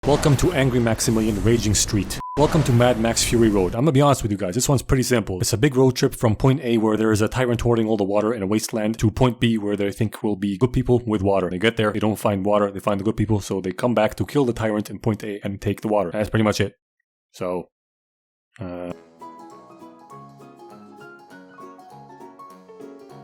Welcome to Angry Maximilian Raging Street. Welcome to Mad Max Fury Road. I'm gonna be honest with you guys, this one's pretty simple. It's a big road trip from point A where there is a tyrant hoarding all the water in a wasteland to point B where they think will be good people with water. They get there, they don't find water, they find the good people, so they come back to kill the tyrant in point A and take the water. That's pretty much it. So,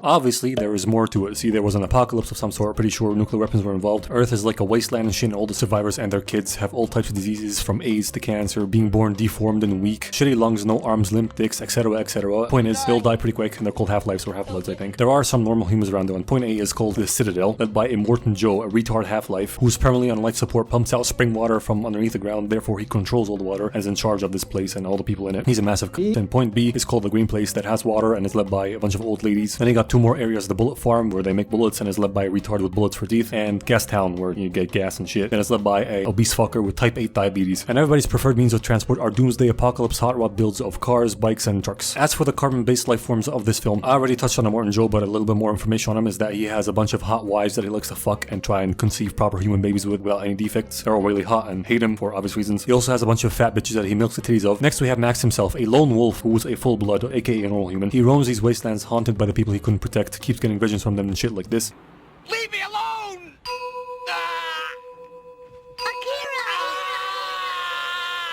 obviously, there is more to it. See, there was an apocalypse of some sort. Pretty sure nuclear weapons were involved. Earth is like a wasteland and shit, and all the survivors and their kids have all types of diseases, from AIDS to cancer, being born deformed and weak, shitty lungs, no arms, limp dicks, etc, etc. Point is, they'll die pretty quick, and they're called half-lives or half-bloods, I think. There are some normal humans around though, and point A is called the Citadel, led by Immortan Joe, a retard half-life, who's permanently on life support, pumps out spring water from underneath the ground, therefore he controls all the water, and is in charge of this place and all the people in it. He's a massive c***. And point B is called the Green Place, that has water and is led by a bunch of old ladies. Then he got two more areas, the Bullet Farm, where they make bullets and is led by a retard with bullets for teeth, and Gas Town, where you get gas and shit, and is led by a obese fucker with type 8 diabetes. And everybody's preferred means of transport are doomsday apocalypse hot rod builds of cars, bikes, and trucks. As for the carbon-based life forms of this film, I already touched on Immortan Joe, but a little bit more information on him is that he has a bunch of hot wives that he likes to fuck and try and conceive proper human babies with without any defects. They're all really hot and hate him for obvious reasons. He also has a bunch of fat bitches that he milks the titties of. Next we have Max himself, a lone wolf who's a full-blood, aka a normal human. He roams these wastelands haunted by the people he couldn't protect, keeps getting visions from them and shit like this. Leave me alone!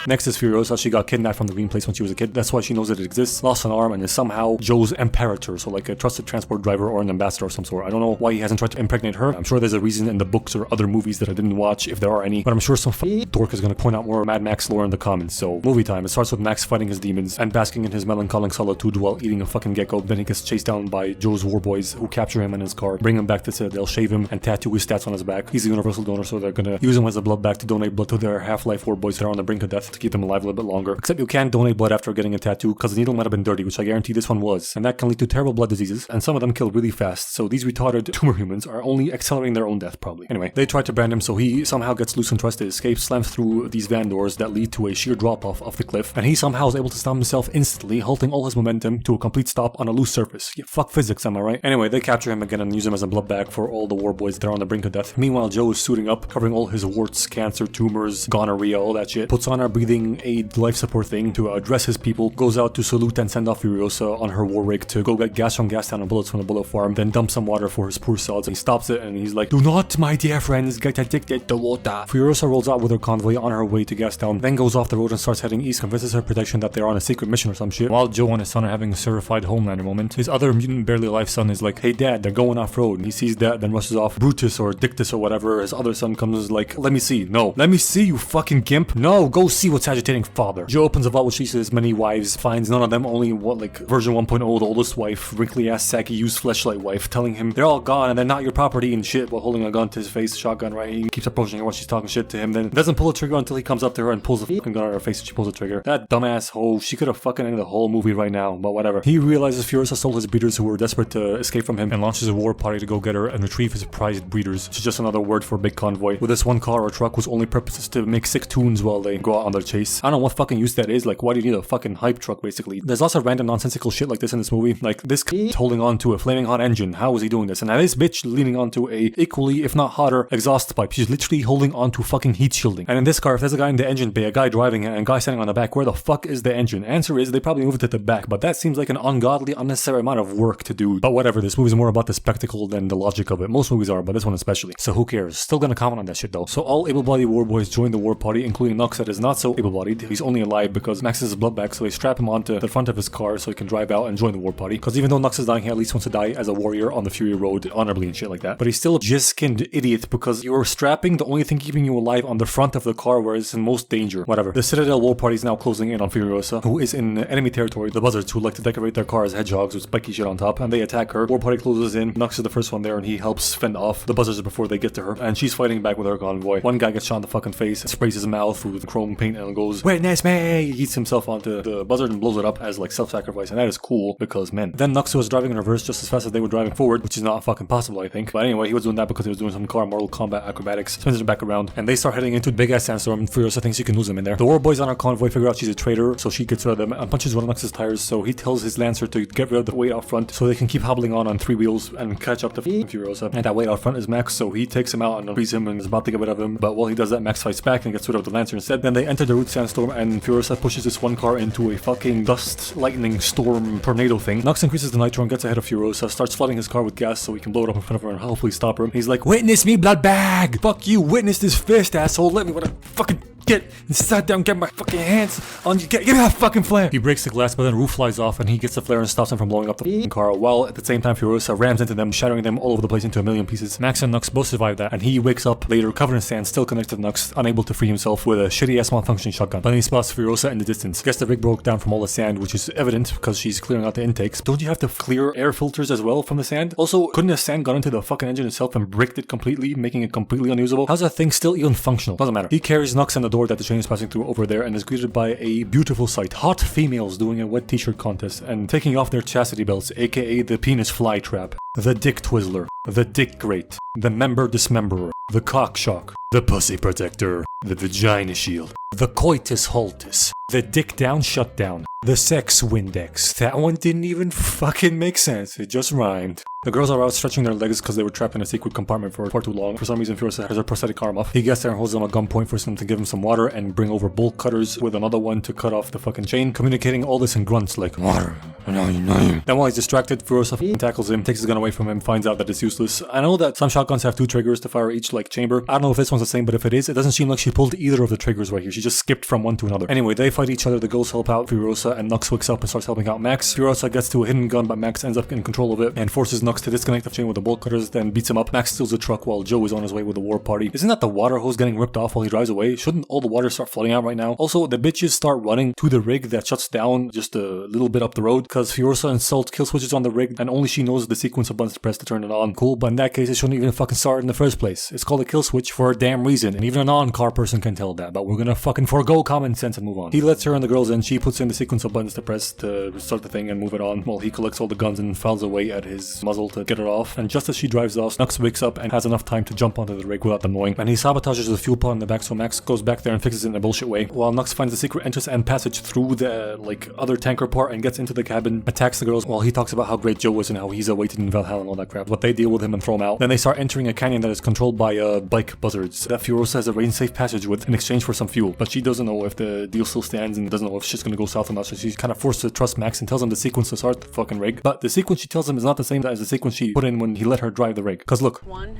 Next is Furiosa. She got kidnapped from the Green Place when she was a kid. That's why she knows that it exists. Lost an arm and is somehow Joe's imperator, so like a trusted transport driver or an ambassador of some sort. I don't know why he hasn't tried to impregnate her. I'm sure there's a reason in the books or other movies that I didn't watch, if there are any, but I'm sure some dork is gonna point out more Mad Max lore in the comments. So, movie time. It starts with Max fighting his demons and basking in his melancholic solitude while eating a fucking gecko. Then he gets chased down by Joe's war boys, who capture him in his car, bring him back to Citadel, shave him, and tattoo his stats on his back. He's a universal donor, so they're gonna use him as a blood bank to donate blood to their half-life war boys that are on the brink of death to keep them alive a little bit longer. Except you can't donate blood after getting a tattoo, because the needle might have been dirty, which I guarantee this one was, and that can lead to terrible blood diseases, and some of them kill really fast, so these retarded tumor humans are only accelerating their own death, probably. Anyway, they try to brand him, so he somehow gets loose and tries to escape, slams through these van doors that lead to a sheer drop-off of the cliff, and he somehow is able to stop himself instantly, halting all his momentum to a complete stop on a loose surface. Yeah, fuck physics, am I right? Anyway, they capture him again and use him as a blood bag for all the war boys that are on the brink of death. Meanwhile, Joe is suiting up, covering all his warts, cancer, tumors, gonorrhea, all that shit, puts on a breathing aid life support thing to address his people, goes out to salute and send off Furiosa on her war rig to go get gas from Gas Town and bullets from the Bullet Farm, then dump some water for his poor cells. He stops it and he's like, "Do not, my dear friends, get addicted to water." Furiosa rolls out with her convoy on her way to Gas Town, then goes off the road and starts heading east, convinces her protection that they're on a secret mission or some shit. While Joe and his son are having a certified Homelander moment, his other mutant barely alive son is like, "Hey dad, they're going off-road." And he sees that, then rushes off. Brutus or Dictus or whatever, his other son comes like, "Let me see." "No. Let me see, you fucking gimp." "No, go see what's agitating father." Joe opens a vault with his many wives, finds none of them, only version 1.0, the oldest wife, wrinkly ass saggy used fleshlight wife, telling him they're all gone and they're not your property and shit, while holding a gun to his face, shotgun, right? He keeps approaching her while she's talking shit to him, then doesn't pull the trigger until he comes up to her and pulls the fucking gun on her face and she pulls the trigger. That dumbass hoe, she could have fucking ended the whole movie right now, but whatever. He realizes Furiosa stole his breeders who were desperate to escape from him and launches a war party to go get her and retrieve his prized breeders, which is just another word for big convoy, with this one car or truck whose only purpose is to make sick tunes while they go out on their chase. I don't know what fucking use that is, like why do you need a fucking hype truck basically? There's also random nonsensical shit like this in this movie, like this kid holding on to a flaming hot engine. How is he doing this? And now this bitch leaning onto a equally, if not hotter, exhaust pipe. She's literally holding on to fucking heat shielding. And in this car, if there's a guy in the engine bay, a guy driving it, and a guy standing on the back, where the fuck is the engine? Answer is they probably moved it to the back, but that seems like an ungodly, unnecessary amount of work to do. But whatever, this movie's more about the spectacle than the logic of it. Most movies are, but this one especially. So who cares? Still gonna comment on that shit though. So all able-bodied war boys join the war party, including Nux that is not so able-bodied. He's only alive because Max is a blood bag, so they strap him onto the front of his car so he can drive out and join the war party. Because even though Nux is dying, he at least wants to die as a warrior on the Fury Road honorably and shit like that. But he's still a jizz-skinned idiot because you're strapping the only thing keeping you alive on the front of the car where it's in most danger. Whatever. The Citadel war party is now closing in on Furiosa, who is in enemy territory. The buzzards who like to decorate their car as hedgehogs with spiky shit on top, and they attack her. War party closes in. Nux is the first one there and he helps fend off the buzzards before they get to her, and she's fighting back with her convoy. One guy gets shot in the fucking face, sprays his mouth with chrome paint chain and goes, "Witness me!" He eats himself onto the buzzard and blows it up as like self-sacrifice, and that is cool because men. Then Nux was driving in reverse just as fast as they were driving forward, which is not fucking possible, I think. But anyway, he was doing that because he was doing some car Mortal Kombat acrobatics. Spins it back around, and they start heading into a big ass sandstorm, and Furiosa thinks she can lose him in there. The war boys on our convoy figure out she's a traitor, so she gets rid of them and punches one of Nux's tires, so he tells his Lancer to get rid of the weight out front so they can keep hobbling on 3 wheels and catch up to Furiosa. And that weight out front is Max, so he takes him out and frees him and is about to get rid of him, but while he does that, Max fights back and gets rid of the Lancer instead. Then they enter the root sandstorm, and Furiosa pushes this one car into a fucking dust, lightning, storm, tornado thing. Nux increases the nitro and gets ahead of Furiosa, starts flooding his car with gas so he can blow it up in front of her and hopefully stop her. He's like, "Witness me, blood bag! Fuck you, witness this fist, asshole! Let me what I fucking get inside down, get my fucking hands on you, give me that fucking flare!" He breaks the glass, but then the roof flies off and he gets the flare and stops him from blowing up the car, while at the same time Furiosa rams into them, shattering them all over the place into a million pieces. Max and Nux both survive that, and he wakes up later covered in sand, still connected to Nux, unable to free himself with a shitty ass malfunctioning shotgun. But then he spots Furiosa in the distance. Guess the rig broke down from all the sand, which is evident because she's clearing out the intakes. Don't you have to clear air filters as well from the sand? Also, couldn't the sand got into the fucking engine itself and bricked it completely, making it completely unusable? How's that thing still even functional? Doesn't matter. He carries Nux in the door that the train is passing through over there and is greeted by a beautiful sight. Hot females doing a wet t-shirt contest and taking off their chastity belts, aka the penis fly trap, the dick twizzler, the dick grate, the member dismemberer, the cock shock, the pussy protector, the vagina shield, the coitus haltus, the dick down shutdown, the sex Windex. That one didn't even fucking make sense. It just rhymed. The girls are out stretching their legs because they were trapped in a secret compartment for far too long. For some reason, Furiosa has her prosthetic arm off. He gets there and holds them at gunpoint for them to give him some water and bring over bolt cutters with another one to cut off the fucking chain, communicating all this in grunts like, "Water." Then while he's distracted, Furiosa tackles him, takes his gun away from him, finds out that it's useless. I know that some shotguns have 2 triggers to fire each like chamber. I don't know if this one's the same, but if it is, it doesn't seem like she pulled either of the triggers right here. She just skipped from one to another. Anyway, they fight each other. The girls help out Furiosa, and Nux wakes up and starts helping out Max. Furiosa gets to a hidden gun, but Max ends up in control of it and forces Nux to disconnect the chain with the bolt cutters, then beats him up. Max steals the truck while Joe is on his way with the war party. Isn't that the water hose getting ripped off while he drives away? Shouldn't all the water start flooding out right now? Also, the bitches start running to the rig that shuts down just a little bit up the road because Furiosa insults kill switches on the rig and only she knows the sequence of buttons to press to turn it on. Cool, but in that case it shouldn't even fucking start in the first place. It's called a kill switch for a damn reason, and even a non-car person can tell that, but we're gonna fucking forego common sense and move on. He lets her and the girls in. She puts in the sequence of buttons to press to start the thing and move it on while he collects all the guns and files away at his muzzle to get it off. And just as she drives off, Nux wakes up and has enough time to jump onto the rig without them knowing, and he sabotages the fuel pod in the back, so Max goes back there and fixes it in a bullshit way, while Nux finds the secret entrance and passage through the other tanker part and gets into the cabin, attacks the girls while he talks about how great Joe is and how he's awaited in Valhalla and all that crap. But they deal with him and throw him out. Then they start entering a canyon that is controlled by bike buzzards that Furiosa has a rain-safe passage with in exchange for some fuel, but she doesn't know if the deal still stands and doesn't know if shit's gonna go south or not, so she's kind of forced to trust Max and tells him the sequence to start the fucking rig. But the sequence she tells him is not the same as the sequence she put in when he let her drive the rig. Cause look. 1,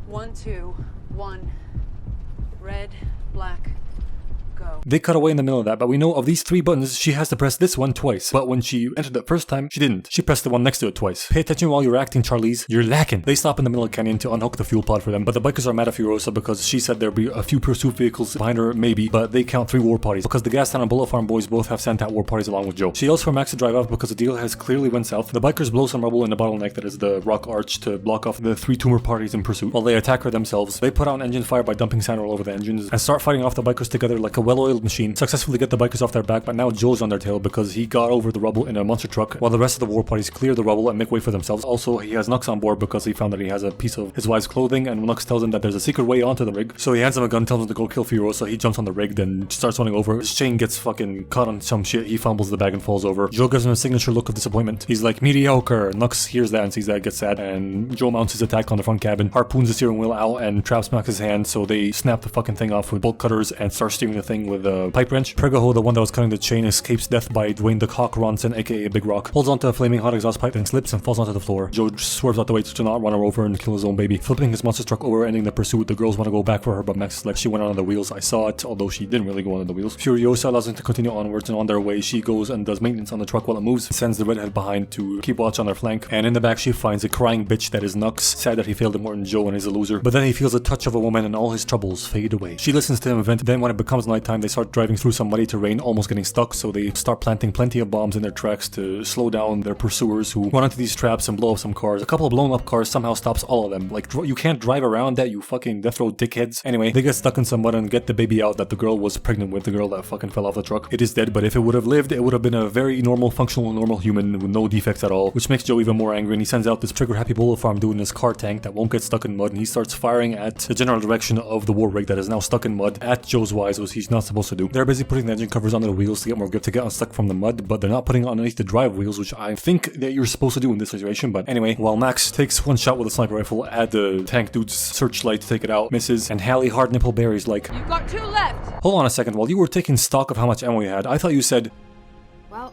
1, 2, 1. Red, black, go. They cut away in the middle of that, but we know of these 3 buttons, she has to press this one twice. But when she entered the first time, she didn't. She pressed the one next to it twice. Pay attention while you're acting, Charlize. You're lacking. They stop in the middle of the canyon to unhook the fuel pod for them, but the bikers are mad at Furiosa because she said there'd be a few pursuit vehicles behind her, maybe, but they count 3 war parties because the Gastown and Bullet Farm boys both have sent out war parties along with Joe. She yells for Max to drive off because the deal has clearly went south. The bikers blow some rubble in the bottleneck that is the rock arch to block off the 3 tumor parties in pursuit, while they attack her themselves. They put out an engine fire by dumping sand all over the engines and start fighting off the bikers together like a well-oiled machine, successfully get the bikers off their back, but now Joe's on their tail because he got over the rubble in a monster truck while the rest of the war parties clear the rubble and make way for themselves. Also, he has Nux on board because he found that he has a piece of his wife's clothing, and Nux tells him that there's a secret way onto the rig, so he hands him a gun, tells him to go kill Furiosa. He jumps on the rig, then starts running over. His chain gets fucking caught on some shit. He fumbles the bag and falls over. Joe gives him a signature look of disappointment. He's like, mediocre. Nux hears that and sees that, gets sad, and Joe mounts his attack on the front cabin, harpoons the steering wheel out, and traps Max's hand, so they snap the fucking thing off with bolt cutters and start steering the thing with a pipe wrench. Priggeho, the one that was cutting the chain, escapes death by Dwayne the Cock Ronson, aka Big Rock, holds onto a flaming hot exhaust pipe, then slips and falls onto the floor. Joe swerves out the way to not run her over and kill his own baby, flipping his monster truck over, ending the pursuit. The girls want to go back for her, but Max is like, she went on the wheels. I saw it, although she didn't really go on the wheels. Furiosa allows them to continue onwards, and on their way, she goes and does maintenance on the truck while it moves, sends the redhead behind to keep watch on their flank, and in the back she finds a crying bitch that is Nux, sad that he failed at more than Joe and is a loser, but then he feels a touch of a woman and all his troubles fade away. She listens to him vent, then when it becomes nighttime, they start driving through some muddy terrain, almost getting stuck, so they start planting plenty of bombs in their tracks to slow down their pursuers who run into these traps and blow up some cars. A couple of blown up cars somehow stops all of them. Like, you can't drive around that, you fucking death row dickheads. Anyway, they get stuck in some mud and get the baby out that the girl was pregnant with, the girl that fucking fell off the truck. It is dead, but if it would have lived, it would have been a very normal, functional, normal human with no defects at all, which makes Joe even more angry, and he sends out this trigger-happy bullet farm dude in his car tank that won't get stuck in mud, and he starts firing at the general direction of the war rig that is now stuck in mud at Joe's wise, which he's not supposed to do. They're busy putting the engine covers under the wheels to get more grip to get unstuck from the mud, but they're not putting it underneath the drive wheels, which I think that you're supposed to do in this situation. But anyway, while Max takes one shot with a sniper rifle at the tank dude's searchlight to take it out, misses, and Hallie hard nipple Barry's like, You've got 2 left. hold on a second, while you were taking stock of how much ammo you had, I thought you said, Well,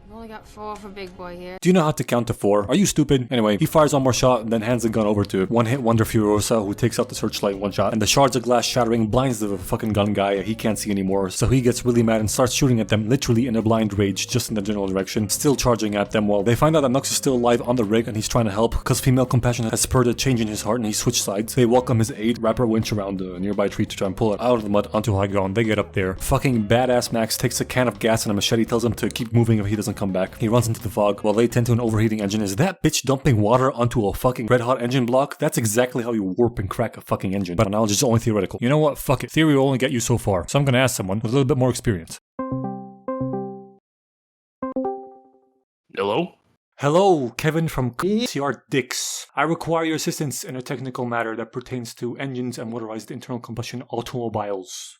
I've only got 4 for big boy here. do you know how to count to 4? Are you stupid? Anyway, he fires one more shot and then hands the gun over to one-hit wonder Furiosa, who takes out the searchlight in one shot, and the shards of glass shattering blinds the fucking gun guy. He can't see anymore, so he gets really mad and starts shooting at them, literally in a blind rage, just in the general direction, still charging at them. While they find out that Nux is still alive on the rig and he's trying to help because female compassion has spurred a change in his heart and he switched sides. They welcome his aid, wrap her winch around a nearby tree to try and pull it out of the mud onto high ground. They get up there. Fucking badass Max takes a can of gas and a machete, tells him to keep moving if he doesn't come back. He runs into the fog while they tend to an overheating engine. Is that bitch dumping water onto a fucking red hot engine block? That's exactly how you warp and crack a fucking engine. But analogy is only theoretical. You know what? Fuck it. Theory will only get you so far. So I'm gonna ask someone with a little bit more experience. Hello? Hello, Kevin from CR Dix. I require your assistance in a technical matter that pertains to engines and motorized internal combustion automobiles.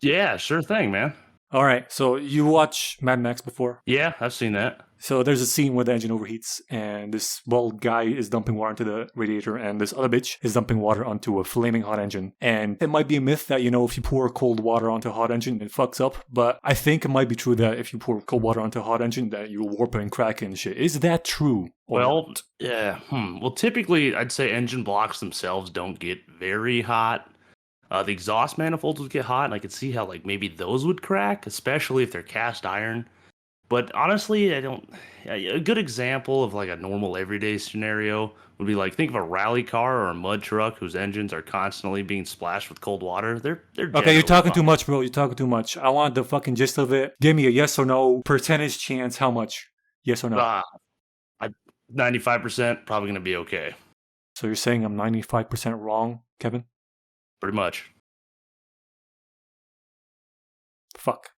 Yeah, sure thing, man. Alright, so you watch Mad Max before? Yeah, I've seen that. So there's a scene where the engine overheats and this bald guy is dumping water into the radiator and this other bitch is dumping water onto a flaming hot engine. And it might be a myth that, you know, if you pour cold water onto a hot engine, it fucks up. But I think it might be true that if you pour cold water onto a hot engine, that you warp and crack and shit. Is that true? Well, yeah. Well, typically, I'd say engine blocks themselves don't get very hot. The exhaust manifolds would get hot, and I could see how, like, maybe those would crack, especially if they're cast iron. But honestly, I don't. A good example of like a normal everyday scenario would be like, think of a rally car or a mud truck whose engines are constantly being splashed with cold water. They're okay. You're talking too much, bro. You're talking too much. I want the fucking gist of it. Give me a yes or no percentage chance. How much? Yes or no? 95% probably gonna be okay. So you're saying I'm 95% wrong, Kevin? Pretty much. Fuck.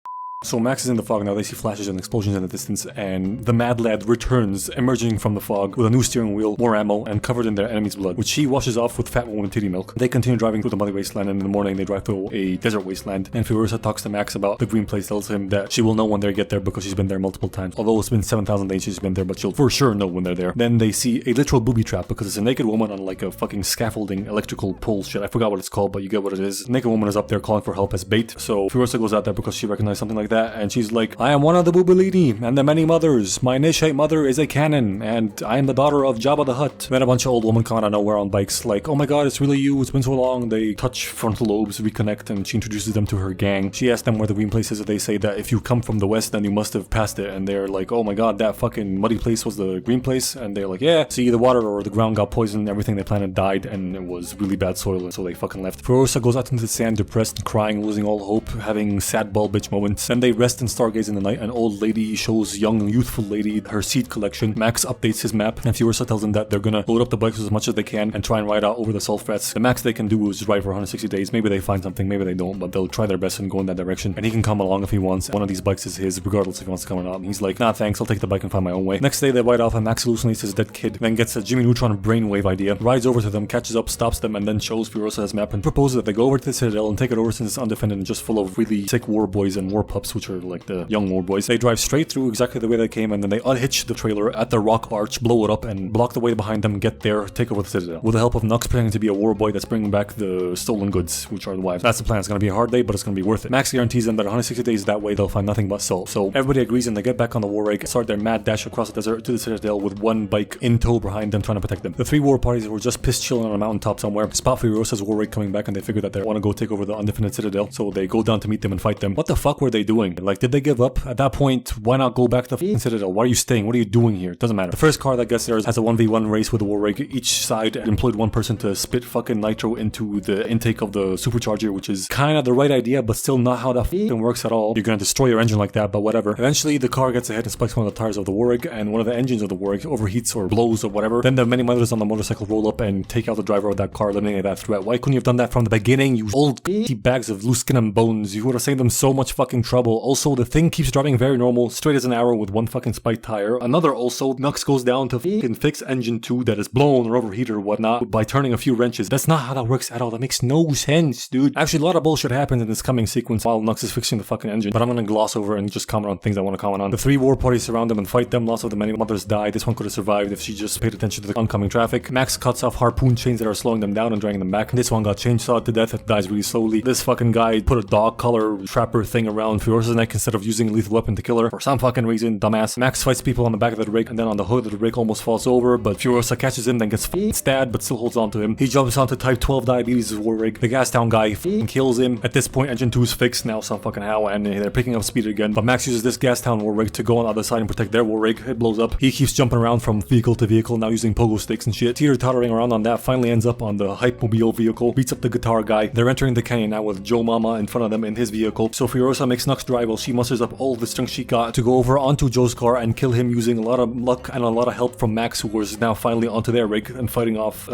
So Max is in the fog now. They see flashes and explosions in the distance, and the mad lad returns, emerging from the fog with a new steering wheel, more ammo, and covered in their enemy's blood, which he washes off with fat woman titty milk. They continue driving through the muddy wasteland, and in the morning they drive through a desert wasteland, and Furiosa talks to Max about the green place, tells him that she will know when they get there because she's been there multiple times. Although it's been 7,000 days she's been there, but she'll for sure know when they're there. Then they see a literal booby trap because it's a naked woman on like a fucking scaffolding electrical pole shit. I forgot what it's called, but you get what it is. Naked woman is up there calling for help as bait, so Furiosa goes out there because she recognized something like that, and she's like, I am one of the Boobalini and the many mothers. My initiate mother is a cannon, and I am the daughter of Jabba the Hutt. Then a bunch of old women come out of nowhere on bikes like, oh my god, it's really you, it's been so long. They touch frontal lobes, reconnect, and she introduces them to her gang. She asks them where the green place is, and they say that if you come from the west, then you must have passed it. And they're like, oh my god, that fucking muddy place was the green place? And they're like, yeah, see, the water or the ground got poisoned, everything they planted died, and it was really bad soil, and so they fucking left. Furiosa goes out into the sand, depressed, crying, losing all hope, having sad ball bitch moments. Then they rest and stargaze in the night. An old lady shows young, youthful lady her seed collection. Max updates his map, and Furiosa tells them that they're gonna load up the bikes as much as they can and try and ride out over the salt flats. The max they can do is ride for 160 days. Maybe they find something, maybe they don't, but they'll try their best and go in that direction. And he can come along if he wants. One of these bikes is his, regardless if he wants to come or not. And he's like, nah, thanks, I'll take the bike and find my own way. Next day they ride off, and Max hallucinates his dead kid, then gets a Jimmy Neutron brainwave idea, rides over to them, catches up, stops them, and then shows Furiosa his map and proposes that they go over to the Citadel and take it over since it's undefended and just full of really sick war boys and war pups, which are like the young war boys. They drive straight through exactly the way they came, and then they unhitch the trailer at the rock arch, blow it up, and block the way behind them, get there, take over the Citadel. With the help of Nux pretending to be a war boy that's bringing back the stolen goods, which are the wives. That's the plan. It's gonna be a hard day, but it's gonna be worth it. Max guarantees them that 160 days that way they'll find nothing but salt. So everybody agrees, and they get back on the war rig, start their mad dash across the desert to the Citadel with one bike in tow behind them trying to protect them. The three war parties were just pissed chilling on a mountaintop somewhere, spot Furiosa's war rig coming back, and they figure that they want to go take over the undefended Citadel, so they go down to meet them and fight them. What the fuck were they doing? doing? Like, did they give up? At that point, why not go back to the Citadel? Why are you staying? What are you doing here? It doesn't matter. The first car that gets there has a 1v1 race with the war rig. Each side employed one person to spit fucking nitro into the intake of the supercharger, which is kind of the right idea, but still not how that fucking works at all. You're gonna destroy your engine like that, but whatever. Eventually, the car gets ahead and spikes one of the tires of the war rig, and one of the engines of the war rig overheats or blows or whatever. Then the many mothers on the motorcycle roll up and take out the driver of that car, eliminating that threat. Why couldn't you have done that from the beginning, you old bags of loose skin and bones? You would have saved them so much fucking trouble. Also, the thing keeps driving very normal, straight as an arrow with one fucking spiked tire. Another also, Nux goes down to fucking fix engine 2 that is blown or overheated or whatnot by turning a few wrenches. That's not how that works at all. That makes no sense, dude. Actually, a lot of bullshit happens in this coming sequence while Nux is fixing the fucking engine, but I'm gonna gloss over and just comment on things I want to comment on. The 3 war parties surround them and fight them. Lots of the many mothers die. This one could have survived if she just paid attention to the oncoming traffic. Max cuts off harpoon chains that are slowing them down and dragging them back. This one got chainsawed to death and dies really slowly. This fucking guy put a dog collar trapper thing around Furiosa's neck instead of using a lethal weapon to kill her. For some fucking reason, dumbass. Max fights people on the back of the rig and then on the hood of the rig almost falls over, but Furiosa catches him, then gets stabbed but still holds on to him. He jumps onto Type 12 Diabetes' war rig. The gas down guy kills him. At this point, engine 2 is fixed now some fucking how, and they're picking up speed again. But Max uses this gas town war rig to go on the other side and protect their war rig. It blows up. He keeps jumping around from vehicle to vehicle, now using pogo sticks and shit. Teeter-tottering around on that, finally ends up on the Hype-mobile vehicle, beats up the guitar guy. They're entering the canyon now with JOEsephMAMA in front of them in his vehicle. So Furiosa makes Nux drive while she musters up all the strength she got to go over onto Joe's car and kill him using a lot of luck and a lot of help from Max, who was now finally onto their rig and fighting off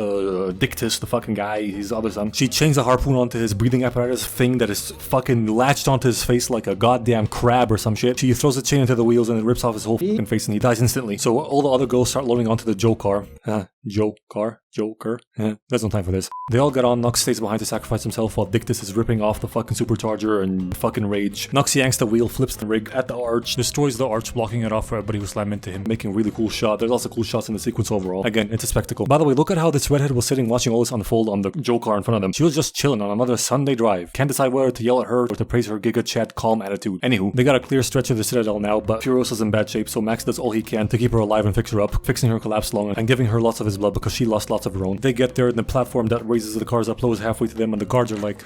Dictus, the fucking guy, his other son. She chains a harpoon onto his breathing apparatus thing that is fucking latched onto his face like a goddamn crab or some shit. She throws the chain into the wheels and it rips off his whole fucking face and he dies instantly. So all the other girls start loading onto the Joe car. Joker. There's no time for this. They all get on. Nux stays behind to sacrifice himself while Dictus is ripping off the fucking supercharger and fucking rage. Nux yanks the wheel, flips the rig at the arch, destroys the arch, blocking it off for everybody who slammed into him, making a really cool shot. There's also cool shots in the sequence overall. Again, it's a spectacle. By the way, look at how this redhead was sitting watching all this unfold on the Joe car in front of them. She was just chilling on another Sunday drive. Can't decide whether to yell at her or to praise her Giga Chat calm attitude. Anywho, they got a clear stretch of the Citadel now, but Furiosa's in bad shape, so Max does all he can to keep her alive and fix her up, fixing her collapsed lung and giving her lots of his blood because she lost lots of her own. They get there and the platform that raises the cars up lows halfway to them and the guards are like,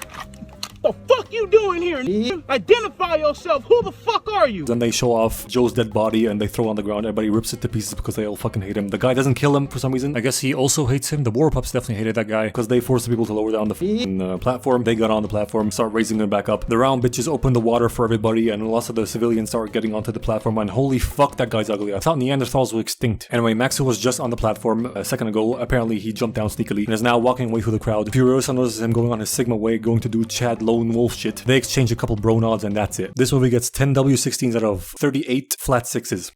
The fuck you doing here? Identify yourself. Who the fuck are you? Then they show off Joe's dead body and they throw on the ground. Everybody rips it to pieces because they all fucking hate him. The guy doesn't kill him for some reason. I guess he also hates him. The war pups definitely hated that guy because they forced the people to lower down the platform. They got on the platform, start raising them back up. The round bitches open the water for everybody and lots of the civilians start getting onto the platform and holy fuck, that guy's ugly. I thought Neanderthals were extinct. Anyway, Max, who was just on the platform a second ago, apparently he jumped down sneakily and is now walking away through the crowd. Furiosa notices him going on his Sigma way, going to do Chad lone wolf shit. They exchange a couple bro nods and that's it. This movie gets 10 W16s out of 38 flat 6s.